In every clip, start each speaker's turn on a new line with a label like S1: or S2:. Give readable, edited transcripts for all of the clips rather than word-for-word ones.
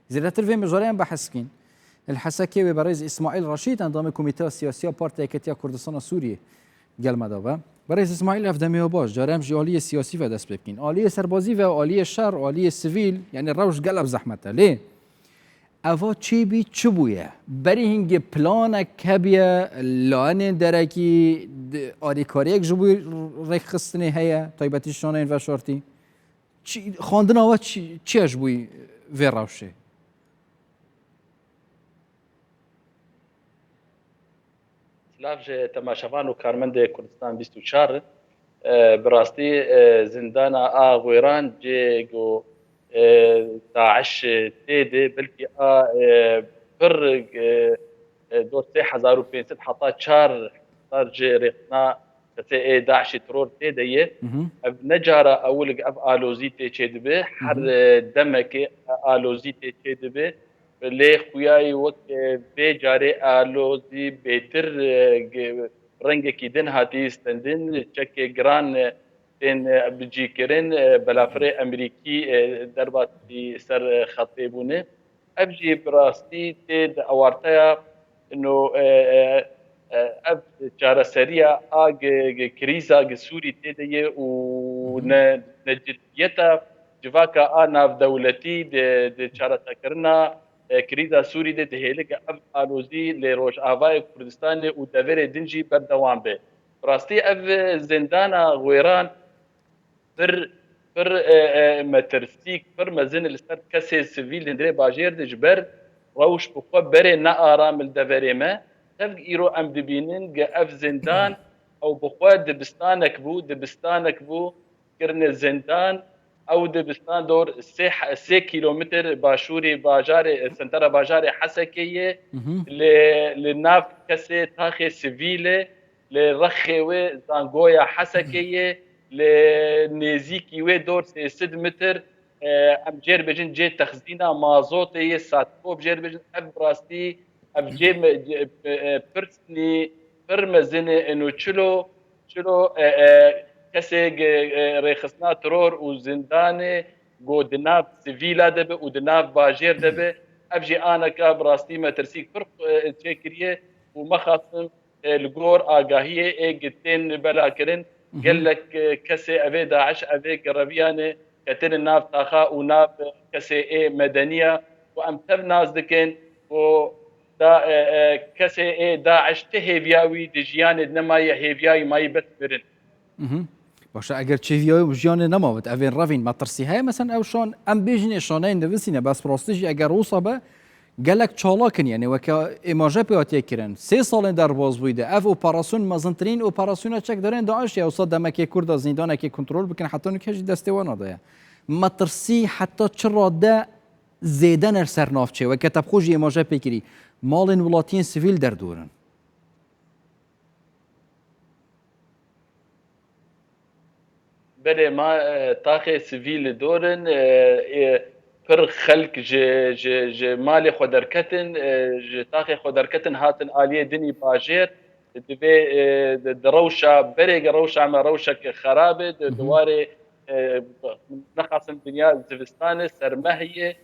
S1: زیاتر وی مجاریان بحث کن الحساكي وبرئيس اسماعيل رشيد انضم كوميتي السياسي بارتي كتيا كردستان سوريا قال مداوا برئيس اسماعيل افدمي وباش جارم جاليه سياسي و دست بكين آليه سربازي و آليه شر آليه سيفيل يعني روش قلب زحمته ليه اوا چی بی چی بویه بری هنگ پلان کبیه لان درکی آریکاری یک جبوی رخصتنی هیا تایبتی شانه این و شورتی خواندن آوا چی اش بوی وی روشه
S2: سلاف تماشاوان و کارمند کردستان 24 براستی زندان آغویران جيگو داعش تيدي بلكي بر دور 3500 حطا 4 صار جي ريقنا تي داعش ترور تيدي نجارة اول اف الوزيتي تشدبه حر دمك الوزيتي تشدبه لي خوياي وك بجاري الوزي بيتر رنگ کی دن هاتی استندن چک گران تن بجی کرن بلافر امریکی درباتی سر خطی بونه ابجی براستی تد اوارتیا انه اب چاره سریا اگ کریزا سوری تدی و نجدیتا جواکا ناف دولتی د چاره تکرنا كريزا سوري ده تهيلك اف الوزي لروش افاي كردستان و دفر دنجي بردوام به راستي اف زندانا غويران فر مترسيك فر مزن الستر كسي سيفيل هندري باجير دجبر روش بخوا بري نا ارام الدفر ما تفق ايرو ام دبينين اف زندان او بخوا دبستانك بو كرن زندان او دبستان دور 3 كيلومتر باشوري باجاري سنتر باجاري حسكيه لناف كسي تاخي سيفيله لرخوي زانغويا حسكيه لنيزيكي وي دور 6 متر ام جير بجن جي تخزينه مازوتي ساتكو بجير بجن ابراستي اب جي بيرسني فرمزني انه تشلو کسی ریخسنا ترور و زندان گو دناف سیویلا دبه و دناف باجیر دبه افجی آنا که براستی مترسیک فرق چکریه و مخاصم الگور آگاهیه ایگتین بلا کرن قال لك كسي افي داعش افي قربيانه كتن ناف تاخا وناف كسي مدنيه وام تب ناس دكن و دا كسي داعش تهيفياوي دجيان نما يهيفياي ما يبتبرن
S1: باشه اگر چیویای و جیان نماود اوین روین مترسی های مثلا او شان ام بیجنی شانه نویسینه بس پراستیش اگر روصبه گلک چالاکن یعنی وکا ایماجه پیاتی کرن 3 سال در باز بوده اف اپراسیون مزنترین اپراسیون چک دارن داعش یا استاد دمکی کرد زندان کی کنترل بکن حتی نکش دستوانه ده مترسی حتی چرا ده زیدن سرنافچه و کتاب خوش ایماجه پیکری مال ولاتین سیویل در دورن
S2: بله ما تاخي سيفيل دورن پر خلق ج مال خدركتن ج تاخي خدركتن هاتن آلية دني باجير دبي دروشة بريق روشة عم روشك خرابة دواري نخص الدنيا زفستان سرمهية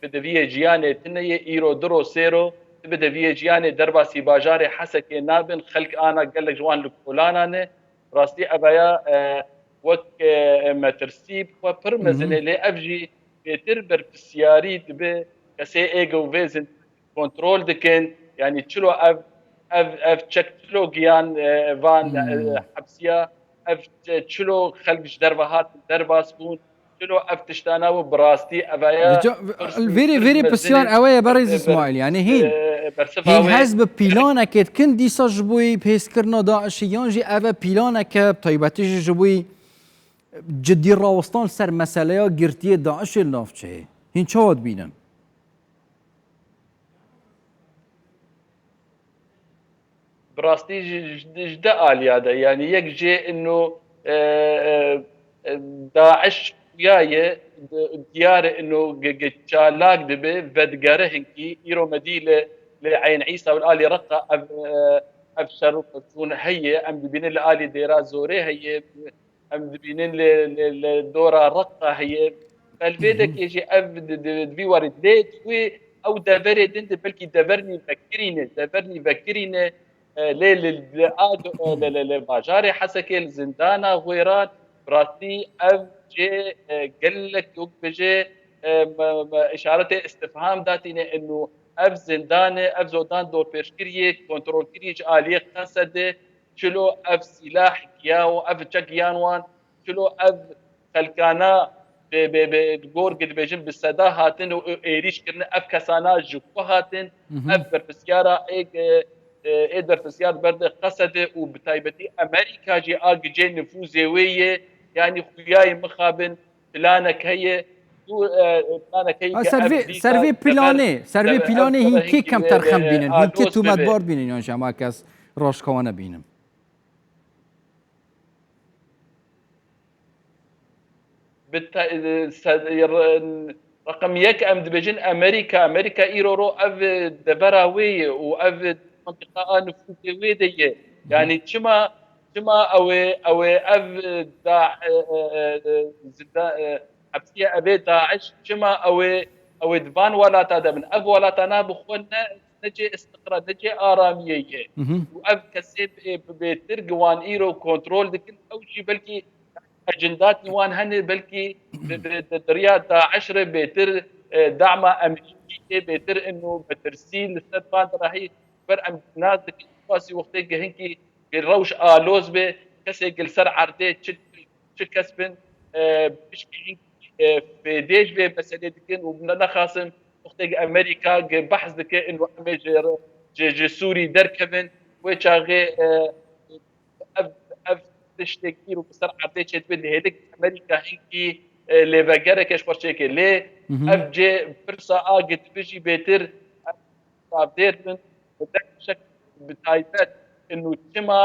S2: بدفية جياني تنية ايرو درو سيرو بدفية جياني درباسي باجاري حسكي نابن خلق انا قال لك جوان لكولانا راستي ابايا وك مترسيب وبرمزنه لافجي بتربر في السياري دبي كسي ايجو فيزن كنترول دكن يعني تشلو اف تشك تشلو جيان فان حبسيا اف تشلو خلق دربهات درباس بون تشلو اف تشتانا وبراستي افايا
S1: الفيري بسيار اويا بريز اسماعيل يعني هين حزب بيلانا كد كن دي سجبوي بيسكرنا داعشيان جي افا بيلانا ك طيباتي جبوي جدی راوستان سر مسئله گرتی داعش نافچه این چه بینن
S2: براستي جدا آلياده يعني يكجي انه داعش وياي ديار انه تشالاك دبي فدقاره هنكي يرو مديله لعين عيسى والالي رقه ابشر تكون هي ام بين الالي ديرا زوري هي ام بينين لدورة رقة هي فالفيدك يجي اف دفي ورد ليت او دافري دند بلكي دافرني فكرينه للباجاري حسكي زندانا غويران براسي اف جي قال لك يوك بجي اشارته استفهام داتينه انه اف زندانه اف زودان دور بيشكريه كنترول كريج اليه قصده شلو اف سلاح كياو اف تشكيانوان شلو اف خلكانا بور قد بيجن بالسدا هاتن وايريش كرنا اف كسانا جوكو هاتن اف برفسيارا ايك برفسيار برد قصده وبتايبتي امريكا جي اج جي نفوذي ويه يعني خوياي مخابن بلانك هي بلانك هي اف
S1: سروی
S2: ديتا دبر
S1: پیلانه
S2: دبر
S1: هینکی
S2: هنكي
S1: کم ترخم بینن هینکی
S2: ادوس
S1: تومت
S2: ببه
S1: بار بینن یا جماعه کس راشکوانه بینم
S2: رقم يك ام دبجن امريكا ايرورو اف دبراوي واف منطقه نفوذي دي يعني تشما او اف داع حبسيه ابي داعش تشما او دفان ولا تادا من اف ولا تنا بخونا نجي استقرار نجي اراميه واف كسب بترجوان ايرو كنترول ديك او شيء بلكي اجندات نوان هن بلكي دريات 10 بيتر دعم امريكي بيتر انه بترسيل السد راهي بر ام ناس قاسي وقت هنكي الروش الوز به كسي قل سر عرضي تشك كسبن بشكي في ديج به مسألة دكين وبننا خاصم وقت امريكا بحث دكين انه جي سوري دركبن وشاغي اف تشتكي وبسرعه تشت بدي هيك امريكا هيك لبقره كش برشيكي ليه اف جي فرصه اجت بيجي بيتر تعبير من شكل بتايبات انه تشما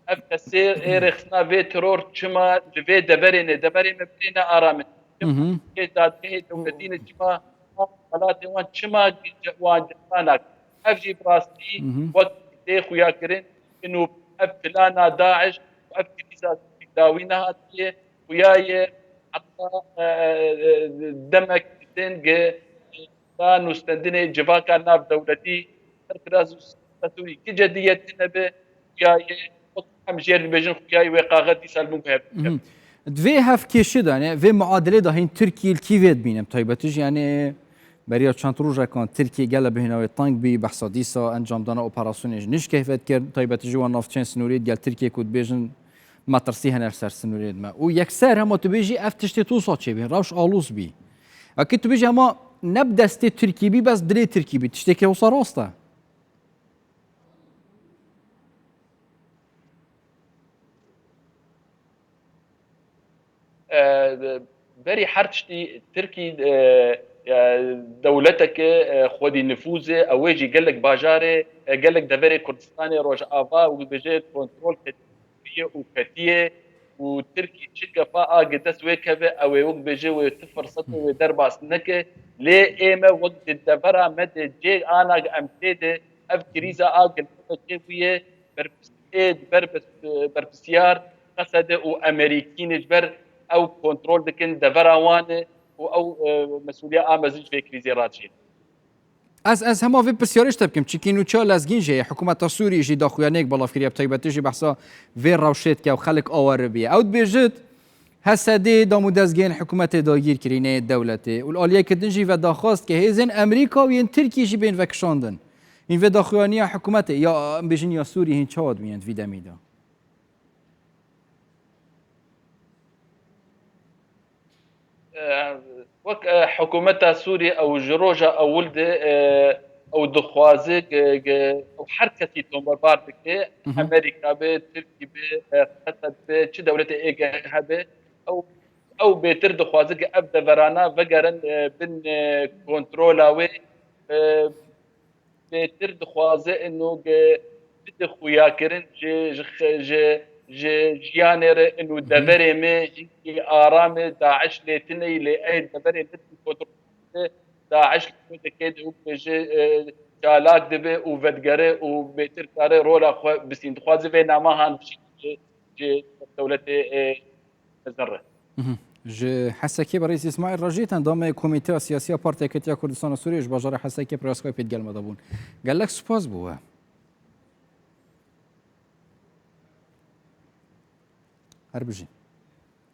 S2: اف كسير ايرخنا في ترور تشما في دبرين بينا ارامن تشما كيتا كي دولتين تشما ثلاثه وان تشما وان جانك اف جي براستي وقت خويا كرين انه اف فلانا داعش واف كنيسه داوينا هاتيه وياي حتى دمك تنج كانوا استندني جفاكا ناف دولتي تركراز تسوي كجدية نبي وياي هم جير بيجن وياي وقاغتي سالمون بهب
S1: دوی هفت کشید یعنی و معادله ده این ترکیه الکیوید بینم تایبتش یعنی برای چند روز کان ترکیه گله بهنوی تانک بی بحث دیسا انجام دادن اپراسیونش نیش کیفیت کرد تایبتش جوان نافچین سنورید گل ترکیه کود بیجن مترسی هنر سر سنورید ما و یک سر هم تو بیجی افتشتی تو ساچه بی راش آلوس بی اکی تو بیجی اما نبدست ترکیه بی بس دلی ترکیه بی تشتی که وصل راسته
S2: بري حرتشتي تركي دولتك خودي نفوذه اويجي قال لك باجاري قال لك دبري كردستاني روج افا وبيجي كنترول كتيه وكتيه وتركي تشكا فا قدس ويكبه او وق بيجي ويتفر سطو ويدرباس نكه ليه ايما وقت الدبرة مد جي انا امتيده اف كريزا اقل جيبيه بربسيار قصده وامريكين جبر او كنترول دكن دفراوانه او مسؤوليه امازج في كريزي راتشين
S1: از همه وی بسیارش تبکم چیکینو چه لازگین جه حکومت سوریه جی داخویانه یک بالافکری بتایبتی جی بحثا وی روشت که و خلق آوار بیه او بیجت حسدی دامو دزگین حکومت داگیر کرینه دولته و الالیا کردن جی و داخواست که هزین امریکا و این ترکیه جی بین وکشاندن این و داخویانی حکومت یا بیجن یا سوریه هین چاد میند وی دمیدا
S2: وك حكومتها سوريا او جروجا او ولده او دخوازي او حركتي تومبر باردك امريكا به تركي به قطر به تشي دولتي ايجا به او بيتر دخوازي ابدا فرانا فقرن بن كنترولاوي بيتر دخوازي انه بده خويا كرن جيانر انه دبري مي ارام داعش لتني لاي دبري كنترول داعش متكيد وبجي جالات دبي وفدقري وبتركاري رولا بسين دخوازي في نامها جي دولتي زره
S1: ji hesekê berêz İsmail Rajîtan damê Komîteya Siyasî ya Partiya Yekîtiya Kurdistana Sûriyê ji bajara Hesekê piraskayê pêt gelmeda bûn. Gelek spas bû we. Her bijî.